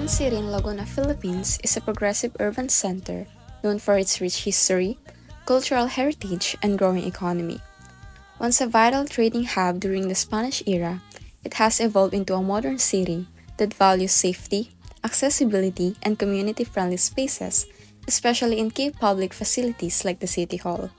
Binyan City in Laguna, Philippines is a progressive urban center known for its rich history, cultural heritage, and growing economy. Once a vital trading hub during the Spanish era, it has evolved into a modern city that values safety, accessibility, and community-friendly spaces, especially in key public facilities like the City Hall.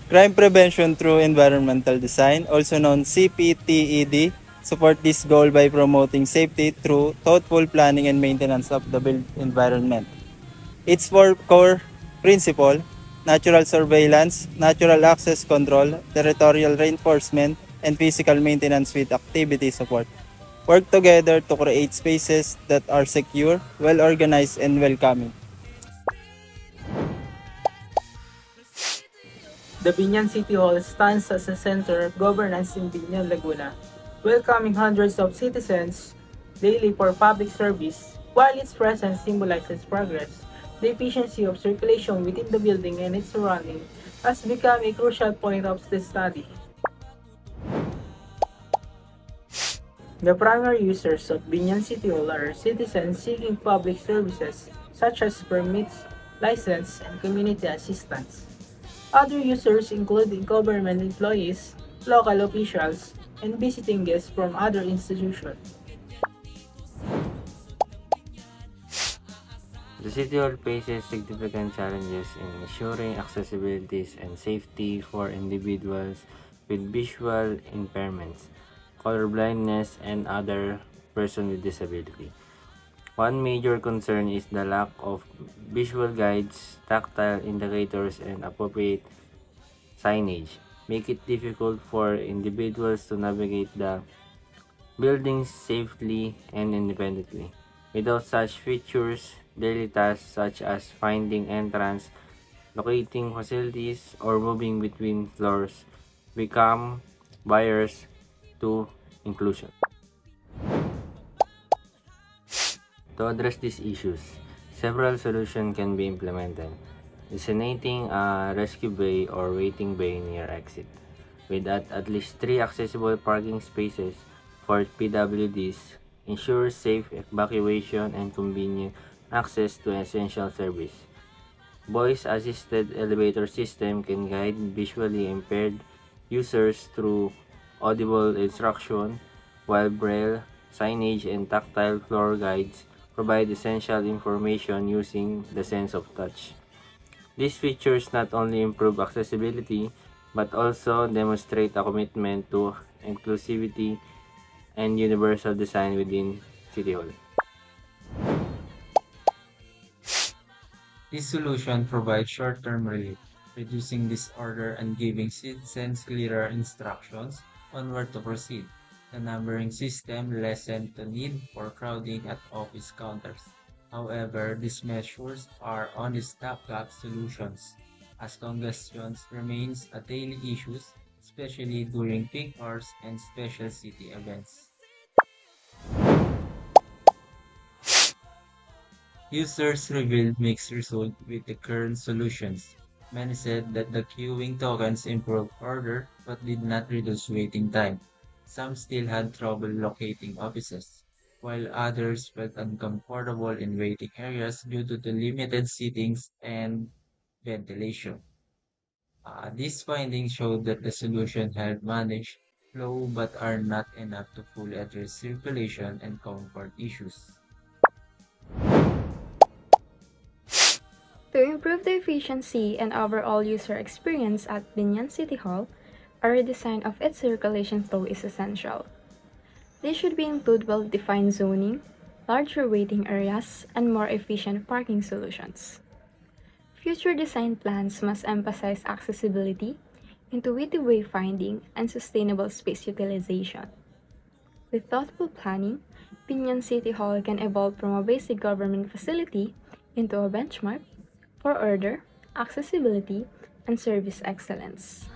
Crime prevention through environmental design, also known CPTED, support this goal by promoting safety through thoughtful planning and maintenance of the built environment. Its four core principles: natural surveillance, natural access control, territorial reinforcement, and physical maintenance with activity support work together to create spaces that are secure, well organized, and welcoming. The Binyan City Hall stands as a center of governance in Binyan, Laguna, welcoming hundreds of citizens daily for public service. While its presence symbolizes progress, the efficiency of circulation within the building and its surrounding has become a crucial point of the study. The primary users of Binyan City Hall are citizens seeking public services such as permits, license, and community assistance. Other users include government employees, local officials, and visiting guests from other institutions. The City Hall faces significant challenges in ensuring accessibility and safety for individuals with visual impairments, colorblindness, and other persons with disability. One major concern is the lack of visual guides, tactile indicators, and appropriate signage, make it difficult for individuals to navigate the buildings safely and independently. Without such features, daily tasks such as finding entrance, locating facilities, or moving between floors become barriers to inclusion. To address these issues, several solutions can be implemented. Designating a rescue bay or waiting bay near exit, with at least 3 accessible parking spaces for PWDs, ensures safe evacuation and convenient access to essential service. Voice-assisted elevator system can guide visually impaired users through audible instruction, while braille, signage, and tactile floor guides provide essential information using the sense of touch. These features not only improve accessibility but also demonstrate a commitment to inclusivity and universal design within City Hall. This solution provides short-term relief, reducing disorder and giving citizens clearer instructions on where to proceed. The numbering system lessened the need for crowding at office counters. However, these measures are only stopgap solutions, as congestion remains a daily issue, especially during peak hours and special city events. Users revealed mixed results with the current solutions. Many said that the queuing tokens improved order but did not reduce waiting time. Some still had trouble locating offices, while others felt uncomfortable in waiting areas due to the limited seatings and ventilation. These findings showed that the solution helped manage flow but are not enough to fully address circulation and comfort issues. To improve the efficiency and overall user experience at Binyan City Hall, a redesign of its circulation flow is essential. This should include well-defined zoning, larger waiting areas, and more efficient parking solutions. Future design plans must emphasize accessibility, intuitive wayfinding, and sustainable space utilization. With thoughtful planning, Binyan City Hall can evolve from a basic government facility into a benchmark for order, accessibility, and service excellence.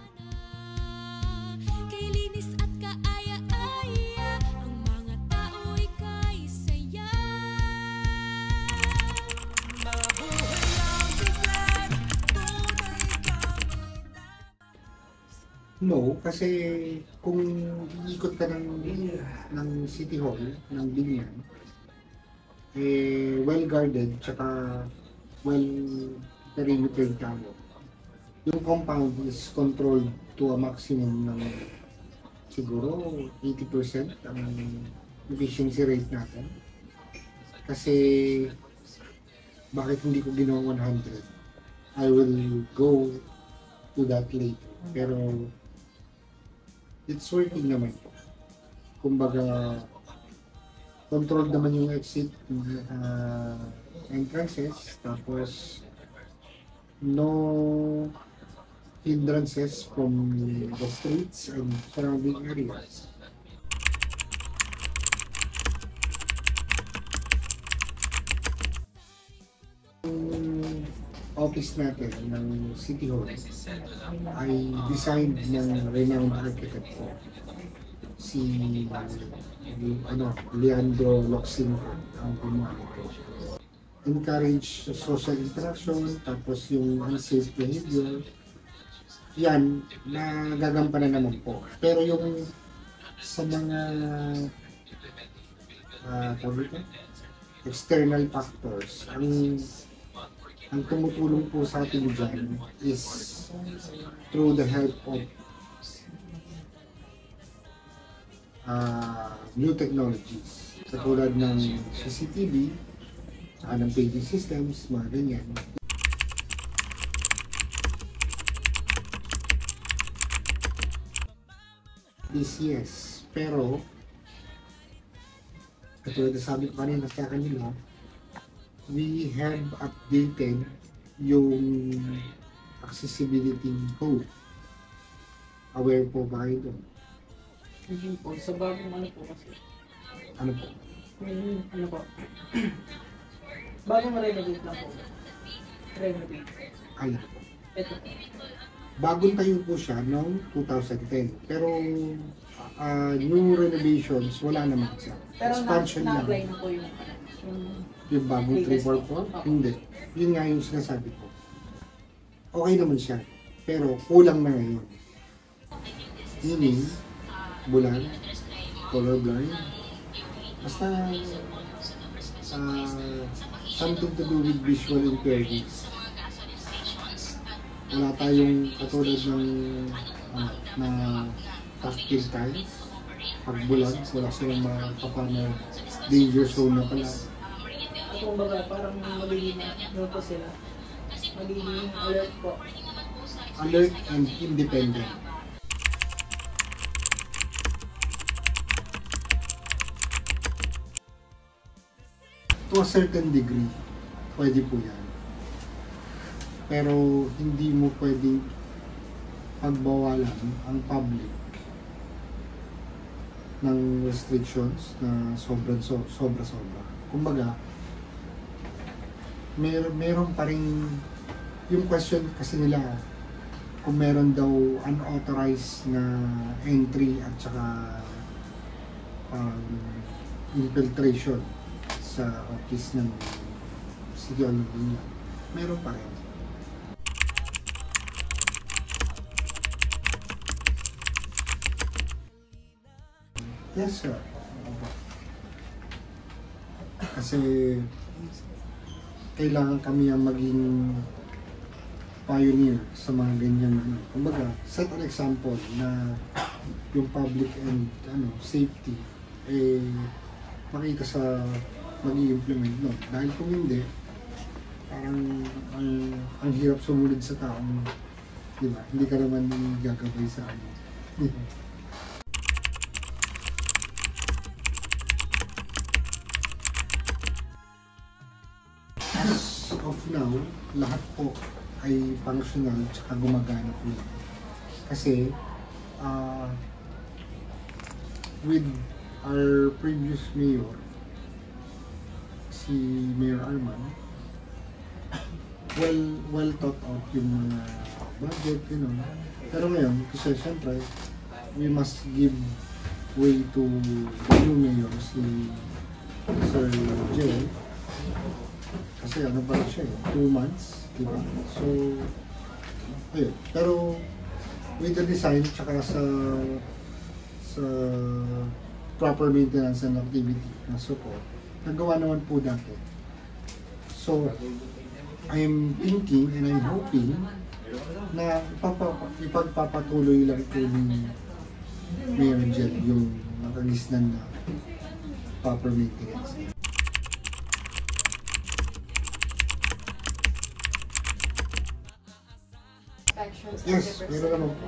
No, kasi kung iikot ka ng City Hall, ng Binyan, well guarded, tsaka well perimeter tao. Yung compound is controlled to a maximum ng siguro 80% ang efficiency rate natin. Kasi bakit hindi ko ginawa 100? I will go to that later. Pero it's working naman po. Kumbaga, controlled naman yung exit entrances, tapos no hindrances from the streets and surrounding areas. Yung office natin ng City Hall ay designed ng renowned architect po, si Leandro Locsinco ang gumawa nito. Encourage social interaction, tapos yung unsafe behavior, yan, nagagampanan naman po. Pero yung sa mga external factors, ang tumutulong po sa atin dyan is through the help of new technologies. Katulad ng CCTV, ng paging systems, mga ganyan. Yes, pero katulad na sabi ko kanina sa kanila, we have updated yung accessibility code. Aware po ba kayo doon? Hindi po, sa bagong ano po kasi. Ano po? Ano po? Bagong renovate lang po. Renovate. Ano? Ito po. Bagong tayo po siya noong 2010. Pero new renovations, wala naman siya. Pero Expansion lang. na-apply na po yung Yung bagong previous 344? Hindi. Yun nga yung sinasabi ko. Okay naman siya. Pero kulang na ngayon. Meaning, bulan, colorblind, basta something to do with visual impairments. Wala tayong katulad ng na tactile tiles. Pag bulan, wala silang makapana danger zone na pala. At kumbaga parang magiging ano po sila. Magiging alert po. Alert and independent. To a certain degree, pwede po yan. Pero hindi mo pwedeng pagbawalan ang public ng restrictions na sobra. Kumbaga, meron pa rin yung question kasi nila kung meron daw unauthorized na entry at saka infiltration sa office ng City Hall ng Binyan. Meron pa rin. Yes, sir. Kasi kailangan kami ang maging pioneer sa mga ganyan. Kumbaga, set an example na yung public and safety makita sa mag-i-implement no. Dahil kung hindi, parang ang hirap sumunod sa taong, di ba? Hindi ka naman gagabay sa ano. As of now, lahat po ay functional at gumagana po. Kasi with our previous mayor, si Mayor Arman, well thought out yung mga budget, Pero ngayon, kasi siyempre, we must give way to the new mayor, si Sir Jay. Kasi ano ba siya 2 months, diba? So, ayun. Pero with the design tsaka sa proper maintenance and activity na support, nagawa naman po dati. So, I'm thinking and I'm hoping na ipagpapatuloy lang ito ni Mayor Jed yung nakagisnan na proper maintenance. Yes, meron naman po.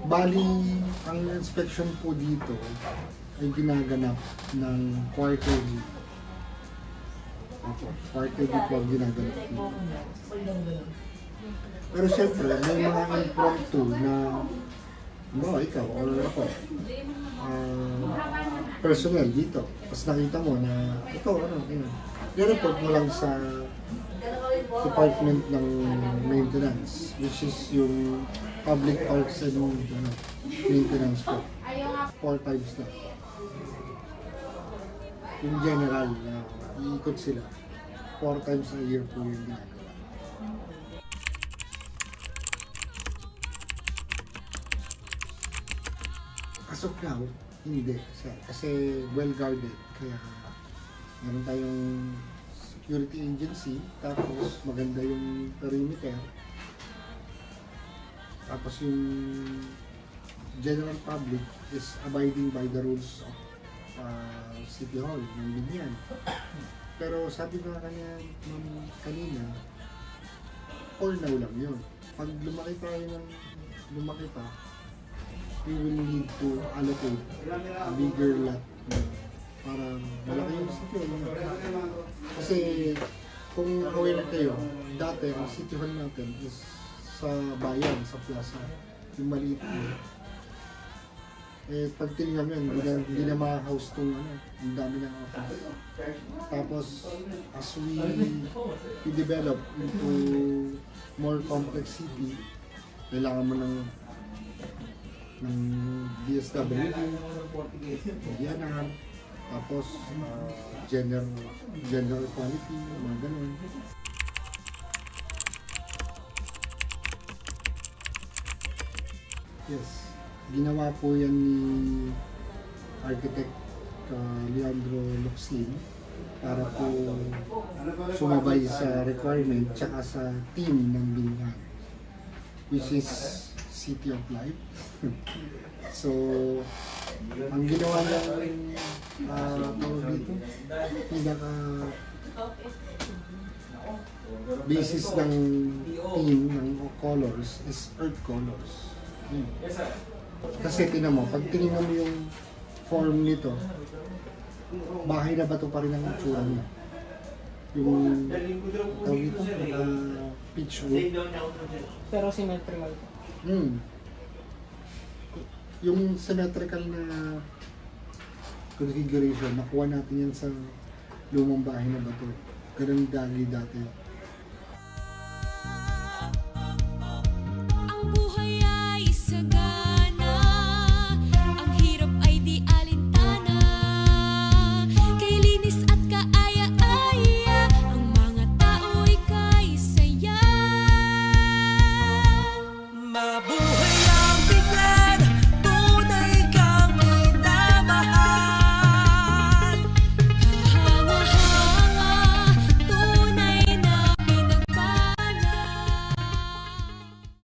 Bali, ang inspection po dito ay ginaganap ng quarterly. Quarterly po ang ginaganap dito. Pero siyempre, may mga impromptu na ikaw or ako, personnel dito. Tapos nakita mo na ito, i-report mo lang sa department ng maintenance, which is yung public parks and maintenance po. 4 times na. Yung general na iikot sila. 4 times a year po yung ginagawa. As of now, hindi. Kasi well-guarded. Kaya meron tayong security agency, tapos maganda yung perimeter, tapos yung general public is abiding by the rules of City Hall ng Binyan. Pero sabi ko kanina, for now lang yun. Pag lumaki pa, we will need to allocate a bigger lot para malaki yung city hall. Kasi kung aware kayo, dati ang city hall natin is sa bayan, sa plaza, yung maliit na. Pag tinignan mo yun, hindi na ma-house itong ang dami ng office. Tapos, as we develop into more complex city, kailangan mo ng DSWD, DNR, tapos gender equality, mga ganun. Yes, ginawa po yan ni Architect Leandro Locsin para po sumabay sa requirement tsaka sa team ng Binyan, which is City of Life. So, ang ginawa ng dito, basis ng team ng colors is earth colors. Kasi tinan mo, pag tinignan mo yung form nito, bahay na bato pa rin ang itsura niya. Yung tawag ito, pitch roof. Pero symmetrical. Yung symmetrical na configuration, nakuha natin yan sa lumang bahay na bato. Ganun dali dati. Ang buhay ay sagana, ang hirap ay di alintana, kay linis at kaaya-aya, ang mga tao'y kay saya. Mabuhay